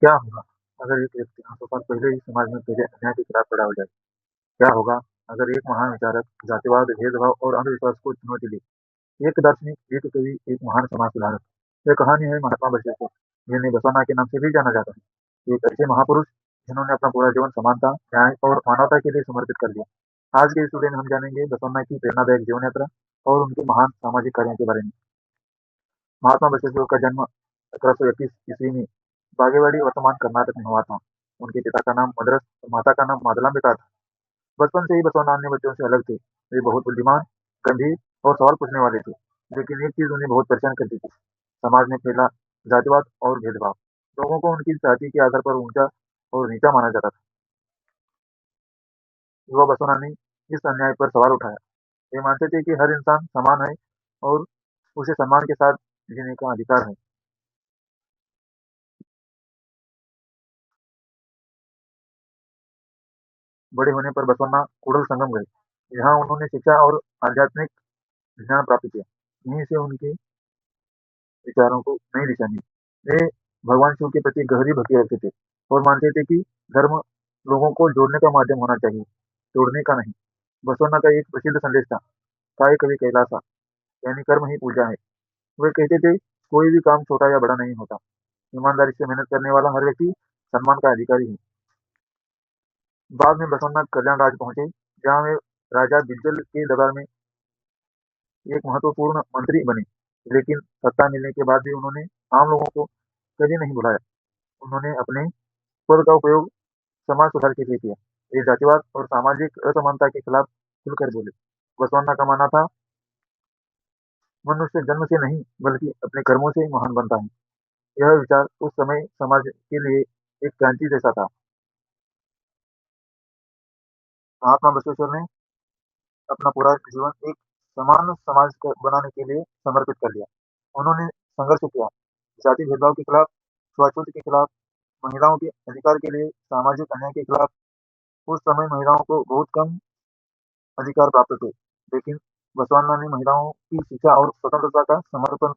क्या होगा अगर एक व्यक्ति आंखों पर पहले ही समाज में फैले अन्याय के खिलाफ खड़ा हो जाए? क्या होगा अगर एक महान विचारक जातिवाद, भेदभाव और अंधविश्वास को चुनौती दे? एक दार्शनिक, एक कवि, एक महान समाज सुधारक। यह कहानी है महात्मा बसवेश्वर, जिन्हें बसवन्ना के नाम से भी जाना जाता है। एक ऐसे महापुरुष जिन्होंने अपना पूरा जीवन समानता, न्याय और मानवता के लिए समर्पित कर दिया। आज के इस वीडियो में हम जानेंगे बसवन्ना की प्रेरणादायक जीवन यात्रा और उनके महान सामाजिक कार्यों के बारे में। महात्मा बसवेश्वर का जन्म 1731 ईस्वी में बागेवाड़ी, वर्तमान कर्नाटक में हुआ था। उनके पिता का नाम मद्रस और माता का नाम माधलाम्बिका था। बचपन से ही बसवन्ना अन्य बच्चों से अलग थे। वे बहुत बुद्धिमान, गंभीर और सवाल पूछने वाले थे। लेकिन एक चीज उन्हें बहुत परेशान करती थी। समाज में फैला जातिवाद और भेदभाव। लोगों को उनकी जाति के आधार पर ऊंचा और नीचा माना जाता था। युवा बसवन्ना ने इस अन्याय पर सवाल उठाया। वे मानते थे कि हर इंसान समान है और उसे सम्मान के साथ जीने का अधिकार है। बड़े होने पर बसवन्ना कूड़ल संगम गए, जहाँ उन्होंने शिक्षा और आध्यात्मिक ज्ञान प्राप्त किया। यहीं से उनके विचारों को नई दिशा मिली। वे भगवान शिव के प्रति गहरी भक्ति रखते थे और मानते थे कि धर्म लोगों को जोड़ने का माध्यम होना चाहिए, तोड़ने का नहीं। बसवन्ना का एक प्रसिद्ध संदेश था, काय कवि कैलासा, यानी कर्म ही पूजा है। वे कहते थे, कोई भी काम छोटा या बड़ा नहीं होता। ईमानदारी से मेहनत करने वाला हर व्यक्ति सम्मान का अधिकारी है। बाद में बसवन्ना कल्याण राज्य पहुंचे, जहाँ वे राजा बिज्जल के दरबार में एक महत्वपूर्ण मंत्री बने। लेकिन सत्ता मिलने के बाद भी उन्होंने आम लोगों को कभी नहीं बुलाया। उन्होंने अपने पद का उपयोग समाज सुधार के लिए किया। वे जातिवाद और सामाजिक असमानता के खिलाफ खुलकर बोले। बसवन्ना का मानना था, मनुष्य जन्म से नहीं बल्कि अपने कर्मों से महान बनता है। यह विचार उस समय समाज के लिए एक क्रांति जैसा था। महात्मा बसवेश्वर ने अपना पूरा जीवन एक समान समाज बनाने के लिए समर्पित कर दिया। उन्होंने संघर्ष किया, जाति भेदभाव के खिलाफ, छुआछूत के खिलाफ, महिलाओं के अधिकार के लिए, सामाजिक अन्याय के खिलाफ। उस समय महिलाओं को बहुत कम अधिकार प्राप्त थे, लेकिन बसवन्ना ने महिलाओं की शिक्षा और स्वतंत्रता का समर्थन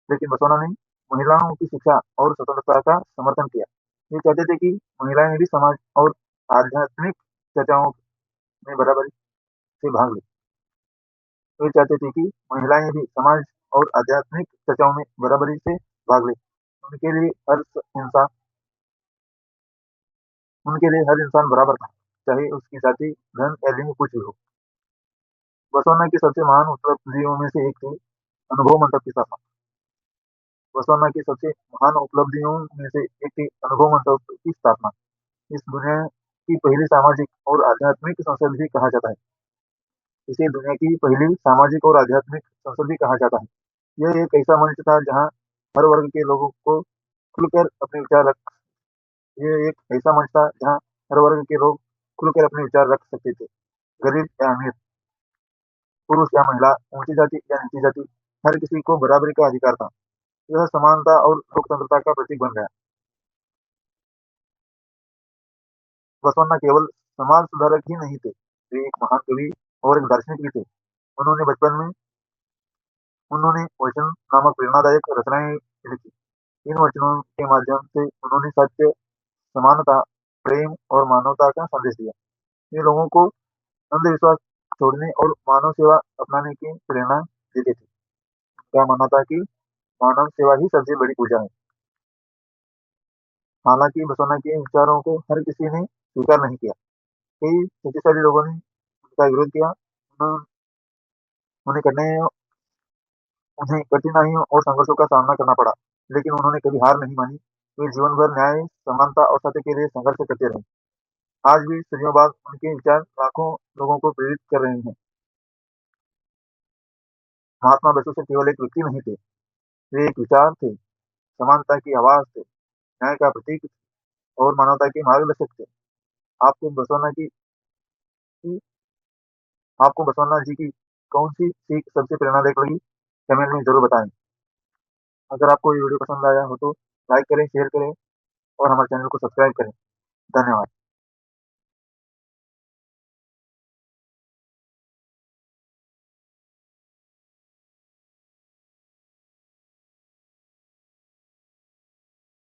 लेकिन बसवन्ना ने महिलाओं की शिक्षा और स्वतंत्रता का समर्थन किया। वे चाहते थे कि महिलाएं भी समाज और आध्यात्मिक चर्चाओं में बराबरी से भाग लें। वे चाहते थे कि महिलाएं भी समाज और आध्यात्मिक चर्चाओं में बराबरी से भाग लें। उनके लिए हर इंसान उनके लिए हर इंसान बराबर था, चाहे उसकी जाति, धन या लिंग कुछ भी हो। बसवन्ना की सबसे महान उपलब्धियों में से एक थी अनुभव मंडप की स्थापना। बसवन्ना की सबसे महान उपलब्धियों में से एक थी अनुभव मंडप की स्थापना। इस दुनिया की पहली सामाजिक और आध्यात्मिक संसद भी कहा जाता है। इसे दुनिया की पहली सामाजिक और आध्यात्मिक संसद भी कहा जाता है। यह एक ऐसा मंच था जहाँ हर वर्ग के लोगों को खुलकर अपने विचार रख ये एक ऐसा मंच था जहाँ हर वर्ग के लोग खुलकर अपने विचार रख सकते थे। गरीब या अमीर, पुरुष या महिला, ऊंची जाति या नीची जाति, हर किसी को बराबरी का अधिकार था। यह समानता और लोकतंत्रता का प्रतीक बन गया। बसवन्ना केवल समाज सुधारक ही नहीं थे, वे एक महान कवि और एक दार्शनिक भी थे। उन्होंने बचपन में उन्होंने वचन नामक प्रेरणादायक रचनाएं लिखी। इन वचनों के माध्यम से उन्होंने सत्य, समानता, प्रेम और मानवता का संदेश दिया। ये लोगों को अंधविश्वास छोड़ने और मानव सेवा अपनाने की प्रेरणा देते थे। उनका मानना था कि मानव सेवा ही सबसे बड़ी पूजा है। हालांकि बसवन्ना के विचारों को हर किसी ने स्वीकार नहीं किया। कई शक्तिशाली लोगों ने उनका विरोध किया। उन्हें उन्हें करने उन्हें कठिनाइयों और संघर्षों का सामना करना पड़ा, लेकिन उन्होंने कभी हार नहीं मानी। वे जीवन भर न्याय, समानता और सत्य के लिए संघर्ष करते रहे। आज भी सदियों बाद उनके विचार लाखों लोगों को प्रेरित कर रहे हैं। महात्मा बसवेश्वर केवल एक व्यक्ति नहीं थे, वे एक विचार थे, समानता की आवाज थे, न्याय का प्रतीक और मानवता के मार्गदर्शक थे। आपको बसवन्ना की आपको बसवन्ना जी की कौन सी सीख सबसे प्रेरणादायक लगी? कमेंट में जरूर बताएं। अगर आपको ये वीडियो पसंद आया हो तो लाइक करें, शेयर करें और हमारे चैनल को सब्सक्राइब करें। धन्यवाद।